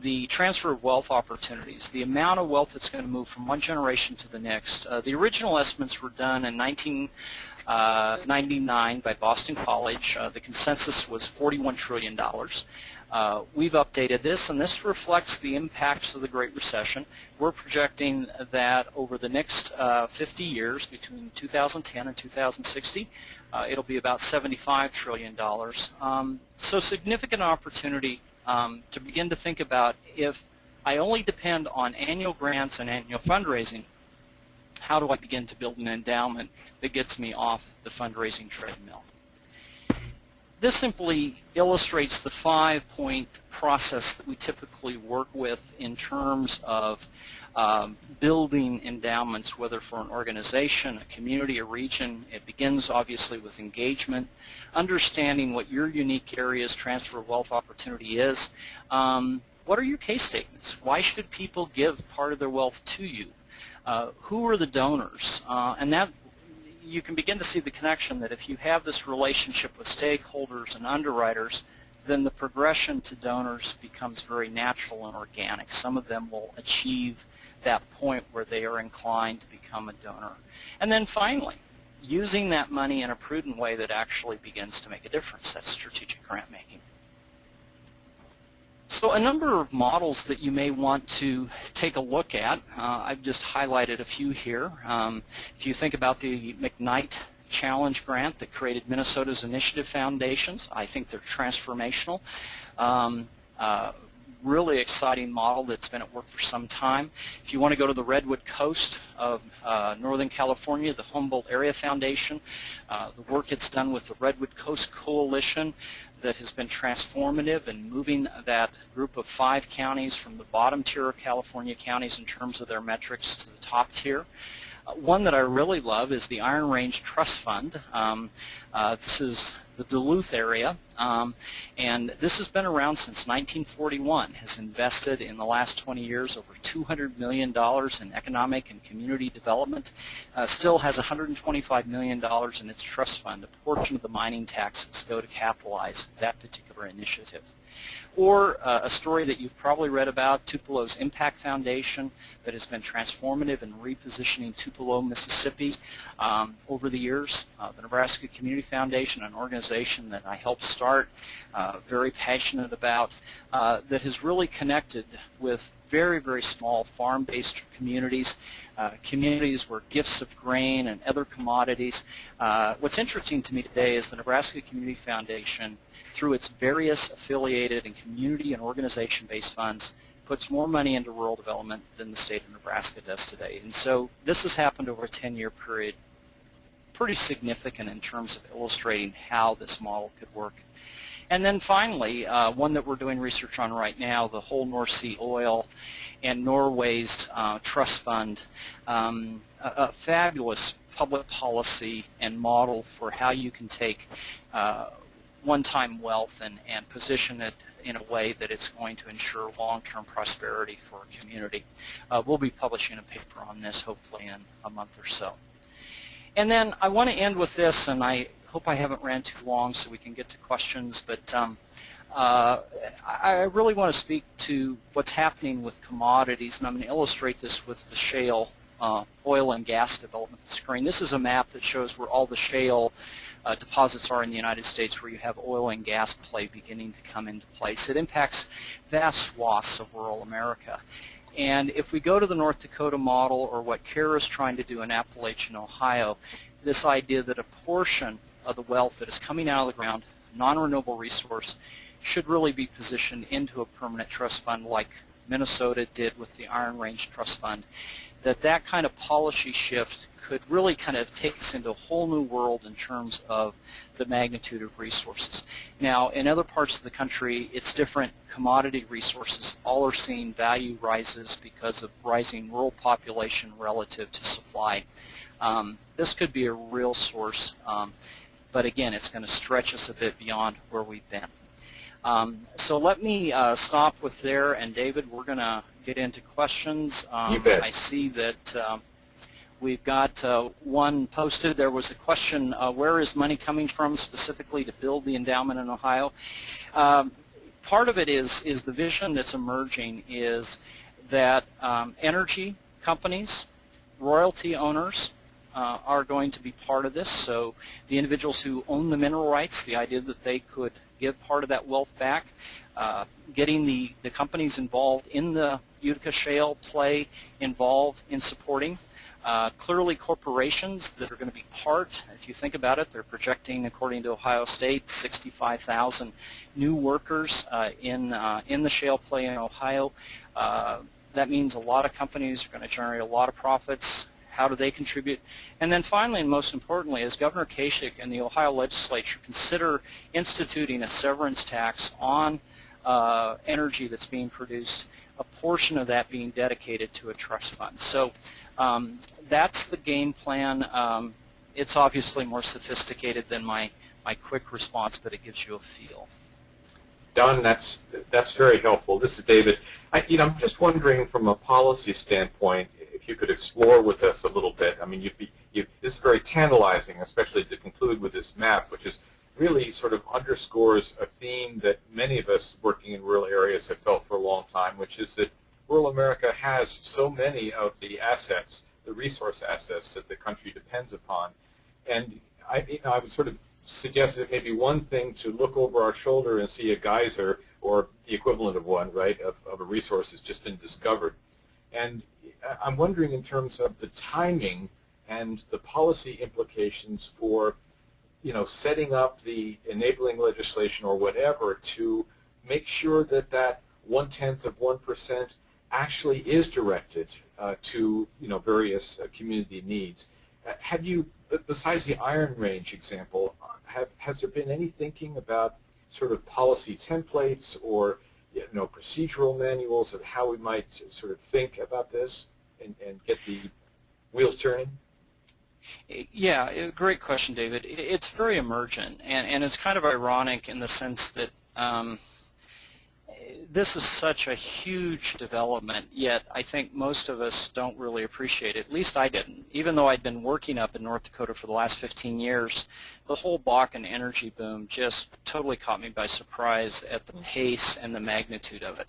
the transfer of wealth opportunities, the amount of wealth that's going to move from one generation to the next. The original estimates were done in 1999 by Boston College. The consensus was $41 trillion. We've updated this, and this reflects the impacts of the Great Recession. We're projecting that over the next 50 years, between 2010 and 2060, it'll be about $75 trillion. So significant opportunity to begin to think about, if I only depend on annual grants and annual fundraising, how do I begin to build an endowment that gets me off the fundraising treadmill? This simply illustrates the 5-point process that we typically work with in terms of building endowments, whether for an organization, a community, a region. It begins obviously with engagement, understanding what your unique area's transfer of wealth opportunity is. What are your case statements? Why should people give part of their wealth to you? Who are the donors? And that you can begin to see the connection that if you have this relationship with stakeholders and underwriters, then the progression to donors becomes very natural and organic. Some of them will achieve that point where they are inclined to become a donor. And then finally, using that money in a prudent way that actually begins to make a difference. That's strategic grant making. So a number of models that you may want to take a look at. I've just highlighted a few here. If you think about the McKnight Challenge grant that created Minnesota's Initiative Foundations, I think they're transformational. Really exciting model that's been at work for some time. If you want to go to the Redwood Coast of Northern California, the Humboldt Area Foundation, the work it's done with the Redwood Coast Coalition that has been transformative in moving that group of 5 counties from the bottom tier of California counties in terms of their metrics to the top tier. One that I really love is the Iron Range Trust Fund. This is the Duluth area, and this has been around since 1941, has invested in the last 20 years over $200 million in economic and community development, still has $125 million in its trust fund. A portion of the mining taxes go to capitalize that particular initiative. Or a story that you've probably read about, Tupelo's Impact Foundation, that has been transformative in repositioning Tupelo, Mississippi over the years. The Nebraska Community Foundation, an organization that I helped start, very passionate about, that has really connected with very, very small farm-based communities, communities where gifts of grain and other commodities. What's interesting to me today is the Nebraska Community Foundation, through its various affiliated and community and organization-based funds, puts more money into rural development than the state of Nebraska does today. And so this has happened over a 10-year period, pretty significant in terms of illustrating how this model could work. And then finally, one that we're doing research on right now, the whole North Sea Oil and Norway's Trust Fund, a fabulous public policy and model for how you can take one-time wealth and position it in a way that it's going to ensure long-term prosperity for a community. We'll be publishing a paper on this hopefully in a month or so. And then I want to end with this, and I hope I haven't ran too long so we can get to questions, but I really want to speak to what's happening with commodities, and I'm going to illustrate this with the shale oil and gas development that's occurring. This is a map that shows where all the shale deposits are in the United States, where you have oil and gas play beginning to come into place. It impacts vast swaths of rural America. And if we go to the North Dakota model, or what CARE is trying to do in Appalachian, Ohio, this idea that a portion of the wealth that is coming out of the ground, non-renewable resource, should really be positioned into a permanent trust fund like Minnesota did with the Iron Range Trust Fund, that kind of policy shift could really kind of take us into a whole new world in terms of the magnitude of resources. Now, in other parts of the country, it's different commodity resources. All are seeing value rises because of rising rural population relative to supply. This could be a real source, but again, it's going to stretch us a bit beyond where we've been. So let me stop with there, and David, we're going to get into questions. You bet. I see that we've got one posted. There was a question, where is money coming from specifically to build the endowment in Ohio? Part of it is the vision that's emerging is that energy companies, royalty owners, are going to be part of this. So the individuals who own the mineral rights, the idea that they could give part of that wealth back, getting the companies involved in the Utica shale play involved in supporting. Clearly corporations that are going to be part, if you think about it, they're projecting, according to Ohio State, 65,000 new workers in the shale play in Ohio. That means a lot of companies are going to generate a lot of profits. How do they contribute? And then finally, and most importantly, as Governor Kasich and the Ohio legislature consider instituting a severance tax on energy that's being produced, a portion of that being dedicated to a trust fund. So that's the game plan. It's obviously more sophisticated than my quick response, but it gives you a feel. Don, that's very helpful. This is David. I'm just wondering from a policy standpoint, if you could explore with us a little bit. I mean, this is very tantalizing, especially to conclude with this map, which is really sort of underscores a theme that many of us working in rural areas have felt for a long time, which is that rural America has so many of the assets, the resource assets that the country depends upon. And I would sort of suggest that maybe one thing to look over our shoulder and see a geyser or the equivalent of one, right, of a resource has just been discovered. And I'm wondering in terms of the timing and the policy implications for, setting up the enabling legislation or whatever to make sure that that 0.1% actually is directed to, various community needs. Have you, besides the Iron Range example, has there been any thinking about sort of policy templates or procedural manuals of how we might sort of think about this and get the wheels turning? Yeah, great question, David. It's very emergent, and it's kind of ironic in the sense that this is such a huge development, yet I think most of us don't really appreciate it. At least I didn't. Even though I'd been working up in North Dakota for the last 15 years, the whole Bakken energy boom just totally caught me by surprise at the pace and the magnitude of it.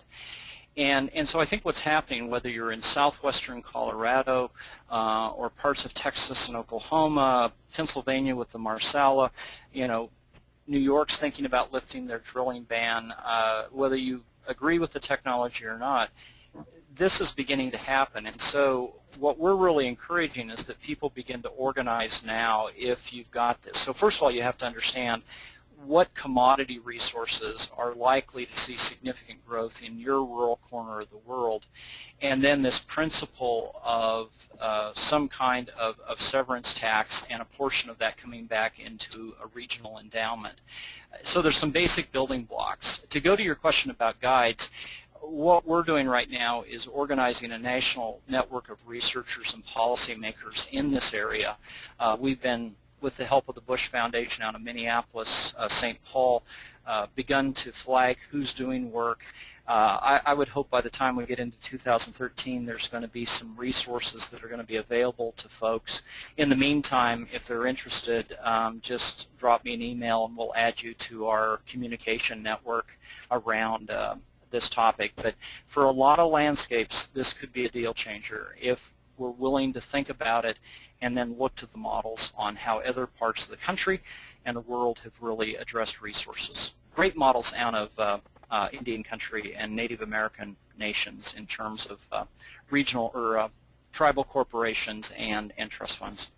And so I think what's happening, whether you're in southwestern Colorado or parts of Texas and Oklahoma, Pennsylvania with the Marsala, New York's thinking about lifting their drilling ban, whether you agree with the technology or not, this is beginning to happen. And so what we're really encouraging is that people begin to organize now if you've got this. So first of all, you have to understand what commodity resources are likely to see significant growth in your rural corner of the world, and then this principle of some kind of severance tax and a portion of that coming back into a regional endowment. So there's some basic building blocks. To go to your question about guides, what we're doing right now is organizing a national network of researchers and policymakers in this area. We've been, with the help of the Bush Foundation out of Minneapolis, St. Paul, begun to flag who's doing work. I would hope by the time we get into 2013 there's going to be some resources that are going to be available to folks. In the meantime, if they're interested, just drop me an email and we'll add you to our communication network around this topic. But for a lot of landscapes, this could be a deal changer if we're willing to think about it and then look to the models on how other parts of the country and the world have really addressed resources. Great models out of Indian country and Native American nations in terms of regional or tribal corporations and trust funds.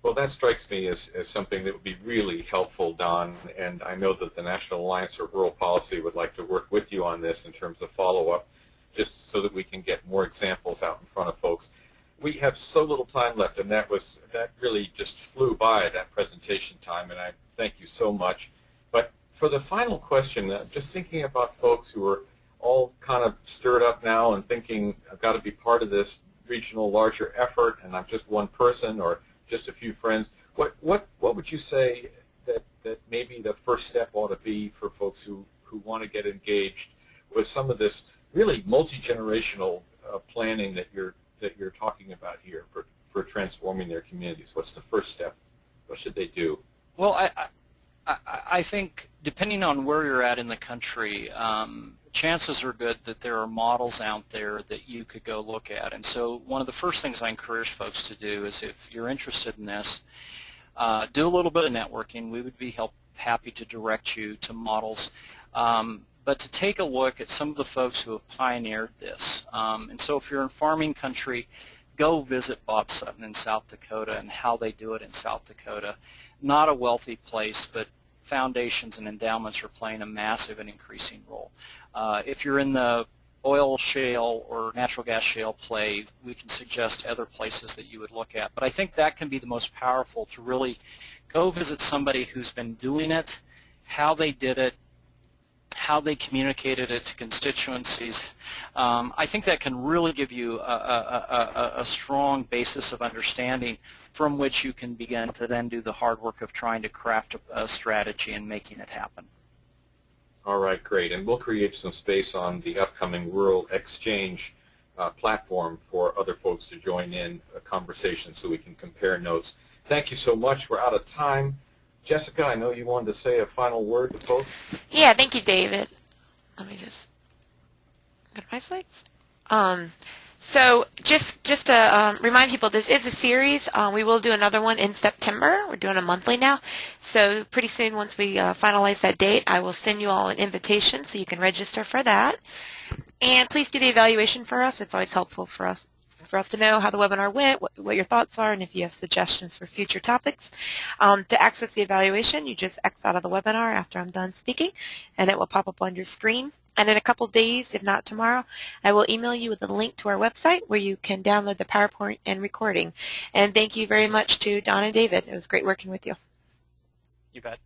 Well, that strikes me as something that would be really helpful, Don, and I know that the National Alliance for Rural Policy would like to work with you on this in terms of follow-up, just so that we can get more examples out in front of folks. We have so little time left, and that really just flew by, that presentation time, and I thank you so much. But for the final question, just thinking about folks who are all kind of stirred up now and thinking, I've got to be part of this regional larger effort, and I'm just one person or just a few friends. What would you say that maybe the first step ought to be for folks who want to get engaged with some of this really multi-generational planning that you're talking about here for transforming their communities? What's the first step? What should they do? Well, I think depending on where you're at in the country, chances are good that there are models out there that you could go look at. And so one of the first things I encourage folks to do is, if you're interested in this, do a little bit of networking. We would be happy to direct you to models. But to take a look at some of the folks who have pioneered this. And so if you're in farming country, go visit Bob Sutton in South Dakota and how they do it in South Dakota. Not a wealthy place, but foundations and endowments are playing a massive and increasing role. If you're in the oil shale or natural gas shale play, we can suggest other places that you would look at. But I think that can be the most powerful, to really go visit somebody who's been doing it, how they did it, how they communicated it to constituencies. I think that can really give you a strong basis of understanding from which you can begin to then do the hard work of trying to craft a strategy and making it happen. All right, great. And we'll create some space on the upcoming Rural Exchange platform for other folks to join in a conversation so we can compare notes. Thank you so much. We're out of time. Jessica, I know you wanted to say a final word to folks. Yeah, thank you, David. Let me just go to my slides. So just to remind people, this is a series. We will do another one in September. We're doing a monthly now. So pretty soon, once we finalize that date, I will send you all an invitation so you can register for that. And please do the evaluation for us. It's always helpful for us to know how the webinar went, what your thoughts are, and if you have suggestions for future topics. To access the evaluation, you just X out of the webinar after I'm done speaking, and it will pop up on your screen. And in a couple days, if not tomorrow, I will email you with a link to our website where you can download the PowerPoint and recording. And thank you very much to Don and David. It was great working with you. You bet.